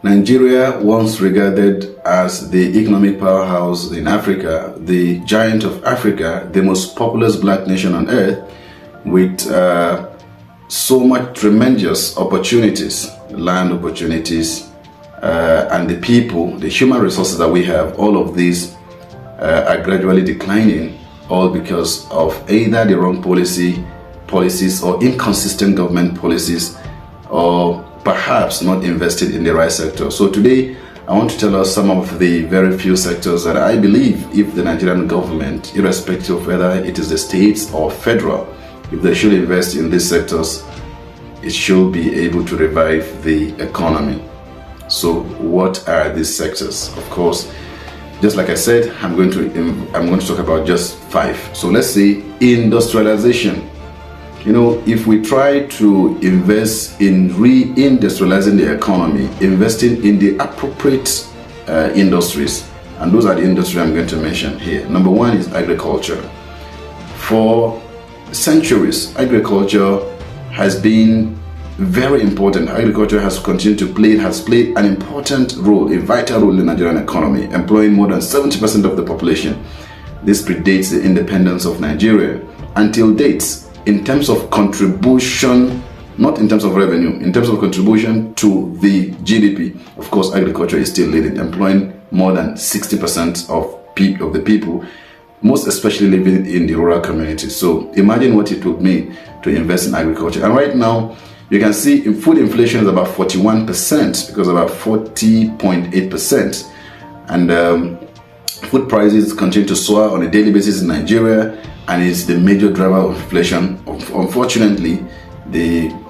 Nigeria, once regarded as the economic powerhouse in Africa, the giant of Africa, the most populous black nation on earth, with so much tremendous opportunities, land opportunities, and the people, the human resources that we have, all of these are gradually declining, all because of either the wrong policies or inconsistent government policies, or perhaps not invested in the right sector. So today, I want to tell us some of the very few sectors that I believe if the Nigerian government, irrespective of whether it is the states or federal, if they should invest in these sectors, it should be able to revive the economy. So what are these sectors? Of course, just like I said, I'm going to talk about just 5. So let's say industrialization. You know, if we try to invest in reindustrializing the economy, investing in the appropriate industries, and those are the industries I'm going to mention here. Number 1 is agriculture. For centuries, agriculture has been very important. Agriculture has continued to play, has played an important role, a vital role in the Nigerian economy, employing more than 70% of the population. This predates the independence of Nigeria. Until date, in terms of contribution, not in terms of revenue, in terms of contribution to the GDP, of course, agriculture is still leading, employing more than 60% of the people, most especially living in the rural communities. So imagine what it would mean to invest in agriculture. And right now, you can see food inflation is about 41%, because about 40.8%. And food prices continue to soar on a daily basis in Nigeria, and is the major driver of inflation. Unfortunately,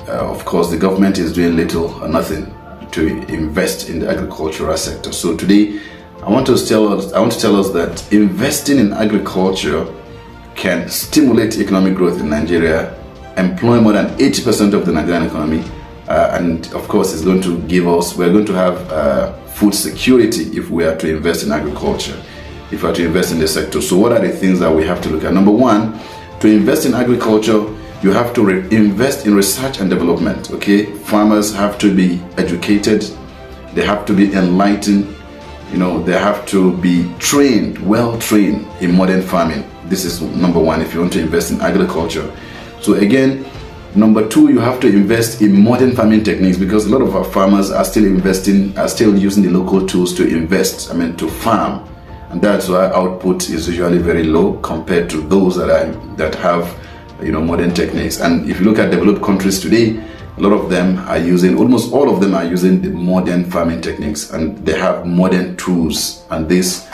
of course, the government is doing little or nothing to invest in the agricultural sector. So today, I want to tell us that investing in agriculture can stimulate economic growth in Nigeria, employ more than 80% of the Nigerian economy, and of course, it's going to give us, we're going to have food security if we are to invest in agriculture, if we are to invest in the sector. So what are the things that we have to look at? Number 1, to invest in agriculture, you have to invest in research and development. Okay, farmers have to be educated, they have to be enlightened, you know, they have to be trained, well trained in modern farming. This is number 1 if you want to invest in agriculture. So again, number 2, you have to invest in modern farming techniques, because a lot of our farmers are still using the local tools to to farm. And that's why output is usually very low compared to those that have modern techniques. And if you look at developed countries today, a lot of them are using, almost all of them are using the modern farming techniques, and they have modern tools. And this,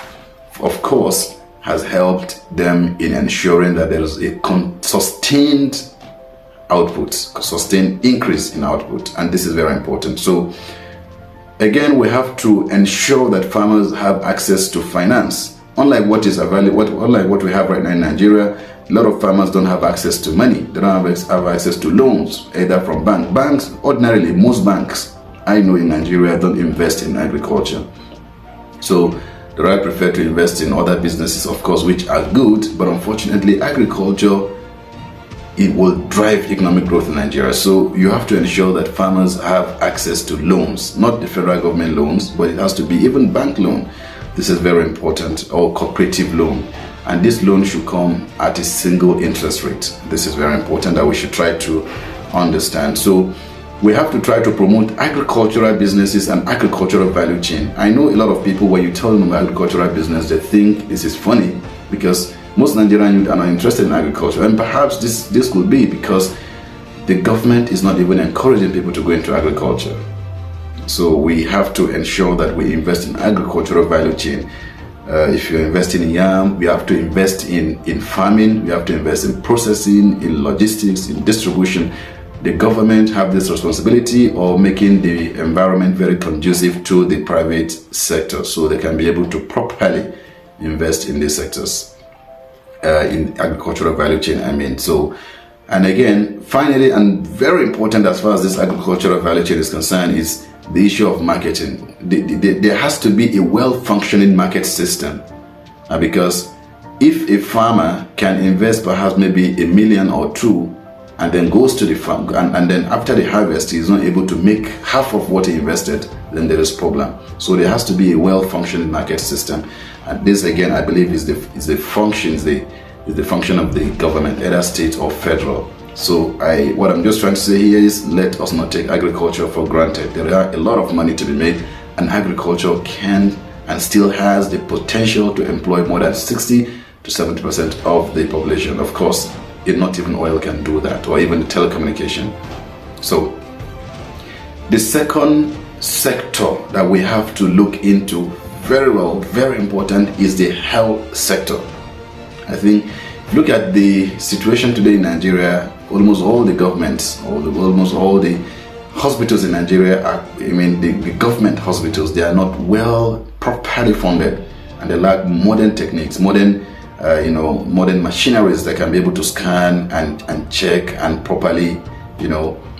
of course, has helped them in ensuring that there is a sustained output, sustained increase in output. And this is very important. So again, we have to ensure that farmers have access to finance. Unlike what we have right now in Nigeria, a lot of farmers don't have access to money. They don't have access to loans, either from banks. Ordinarily, most banks I know in Nigeria don't invest in agriculture. So they prefer to invest in other businesses, of course, which are good, but unfortunately, agriculture, it will drive economic growth in Nigeria. So you have to ensure that farmers have access to loans, not the federal government loans, but it has to be even bank loan. This is very important, or cooperative loan. And this loan should come at a single interest rate. This is very important that we should try to understand. So we have to try to promote agricultural businesses and agricultural value chain. I know a lot of people, when you tell them about agricultural business, they think this is funny, because most Nigerian youth are not interested in agriculture. And perhaps this could be because the government is not even encouraging people to go into agriculture. So we have to ensure that we invest in agricultural value chain. If you're investing in yam, we have to invest in farming, we have to invest in processing, in logistics, in distribution. The government have this responsibility of making the environment very conducive to the private sector, so they can be able to properly invest in these sectors, in agricultural value chain, So, and again, finally, and very important as far as this agricultural value chain is concerned, is the issue of marketing. There has to be a well-functioning market system, because if a farmer can invest perhaps maybe $1 million or $2 million and then goes to the farm, and then after the harvest he's not able to make half of what he invested, then there is problem. So there has to be a well-functioning market system, and this again I believe is the function of the government, either state or federal. So what I'm just trying to say here is, let us not take agriculture for granted. There are a lot of money to be made, and agriculture can and still has the potential to employ more than 60 to 70% of the population. Of course, not even oil can do that, or even telecommunication. So the second sector that we have to look into very well, very important, is the health sector. I think, look at the situation today in Nigeria. Almost all the governments, almost all the hospitals in Nigeria are, the government hospitals, they are not well properly funded, and they lack modern techniques, modern machineries that can be able to scan and check and properly,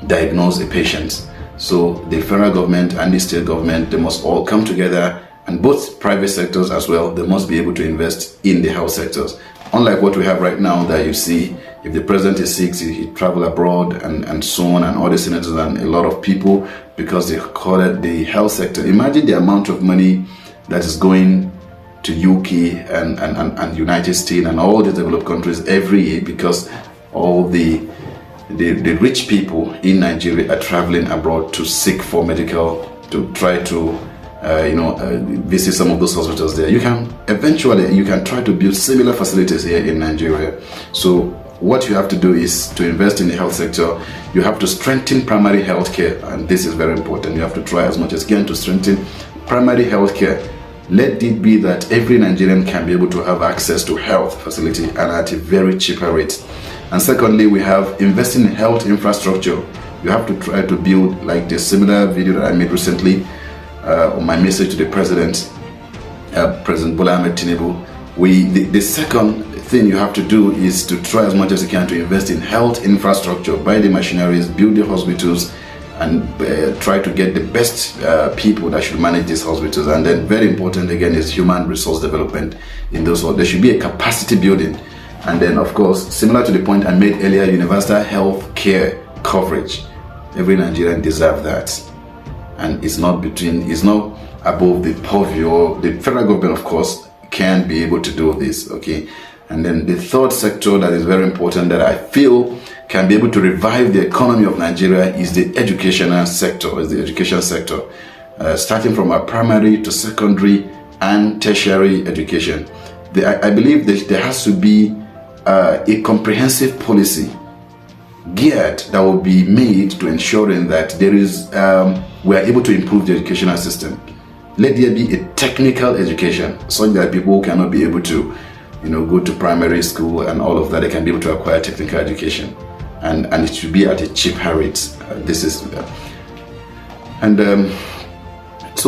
diagnose a patient. So the federal government and the state government, they must all come together, and both private sectors as well, they must be able to invest in the health sectors. Unlike what we have right now, that you see, if the president is sick, he travel abroad and so on, and all the senators and a lot of people, because they call it the health sector. Imagine the amount of money that is going to UK and United States and all the developed countries every year, because all the rich people in Nigeria are traveling abroad to seek for medical, to try to visit some of those hospitals there. You can try to build similar facilities here in Nigeria. So what you have to do is to invest in the health sector. You have to strengthen primary health care, and this is very important. You have to try as much as you can to strengthen primary health care. Let it be that every Nigerian can be able to have access to health facility, and at a very cheaper rate. And secondly, we have investing in health infrastructure. You have to try to build, like the similar video that I made recently on my message to the President Bola Ahmed Tinubu. The second thing you have to do is to try as much as you can to invest in health infrastructure, buy the machineries, build the hospitals, and try to get the best people that should manage these hospitals. And then very important again is human resource development in those. There should be a capacity building, and then of course, similar to the point I made earlier, universal health care coverage. Every Nigerian deserves that, and it's not above the purview, or the federal government of course can be able to do this. Okay. And then the third sector that is very important, that I feel can be able to revive the economy of Nigeria, is the educational sector. Starting from our primary to secondary and tertiary education. I believe that there has to be a comprehensive policy geared that will be made to ensuring that we are able to improve the educational system. Let there be a technical education, such that people cannot be able to go to primary school and all of that, they can be able to acquire technical education, and it should be at a cheaper rate. So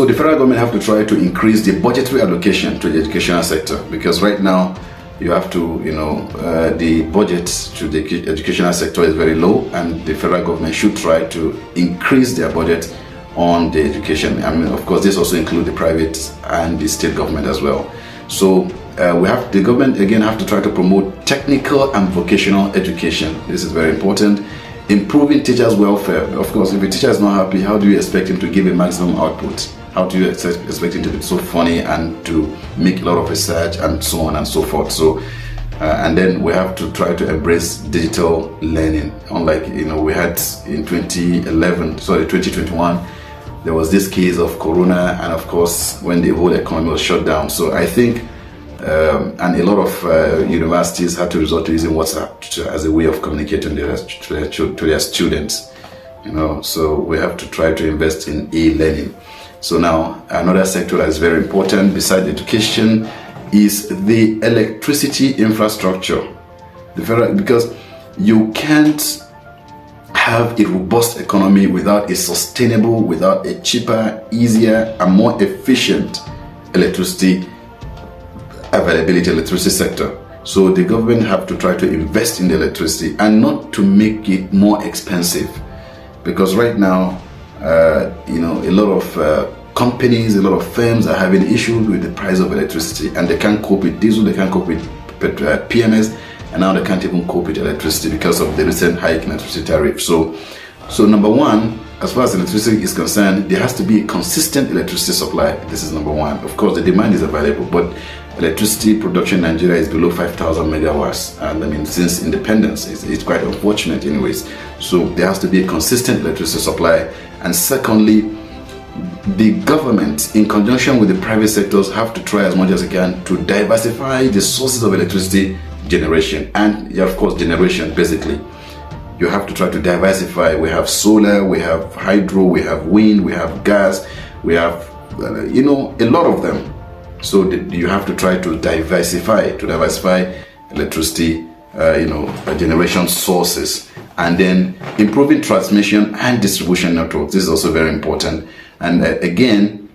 the federal government have to try to increase the budgetary allocation to the educational sector, because right now you have to, the budget to the educational sector is very low, and the federal government should try to increase their budget on the education. Of course, this also includes the private and the state government as well. So the government again have to try to promote technical and vocational education. This is very important. Improving teachers' welfare. Of course, if a teacher is not happy, how do you expect him to give a maximum output? How do you expect him to be so funny and to make a lot of research and so on and so forth? So and then we have to try to embrace digital learning. Unlike we had in 2021, there was this case of Corona, and of course when the whole economy was shut down. So I think and a lot of universities had to resort to using WhatsApp as a way of communicating to their students. So we have to try to invest in e-learning. So now another sector that is very important besides education is the electricity infrastructure. Because you can't have a robust economy without a sustainable, without a cheaper, easier, and more efficient electricity sector. So the government have to try to invest in the electricity, and not to make it more expensive, because right now a lot of companies, a lot of firms are having issues with the price of electricity, and they can't cope with diesel, they can't cope with PMS, and now they can't even cope with electricity because of the recent hike in electricity tariff. So number one, as far as electricity is concerned, there has to be a consistent electricity supply. This is number one. Of course, the demand is available, but electricity production in Nigeria is below 5,000 megawatts. And I mean, since independence, it's quite unfortunate anyways. So there has to be a consistent electricity supply. And secondly, the government, in conjunction with the private sectors, have to try as much as they can to diversify the sources of electricity generation and, of course, generation, basically. You have to try to diversify. We have solar, we have hydro, we have wind, we have gas, we have, a lot of them. So you have to try to diversify electricity, generation sources, and then improving transmission and distribution networks. This is also very important. And again,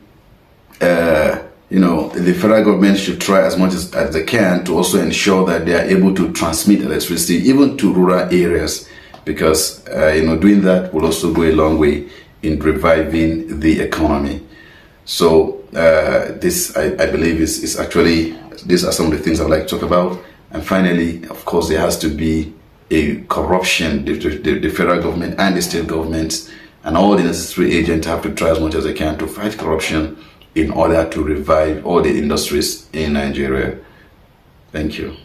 the federal government should try as much as they can to also ensure that they are able to transmit electricity even to rural areas, because doing that will also go a long way in reviving the economy. So this, I believe, is actually, these are some of the things I'd like to talk about. And finally, of course, there has to be a corruption. The federal government and the state governments and all the necessary agents have to try as much as they can to fight corruption in order to revive all the industries in Nigeria. Thank you.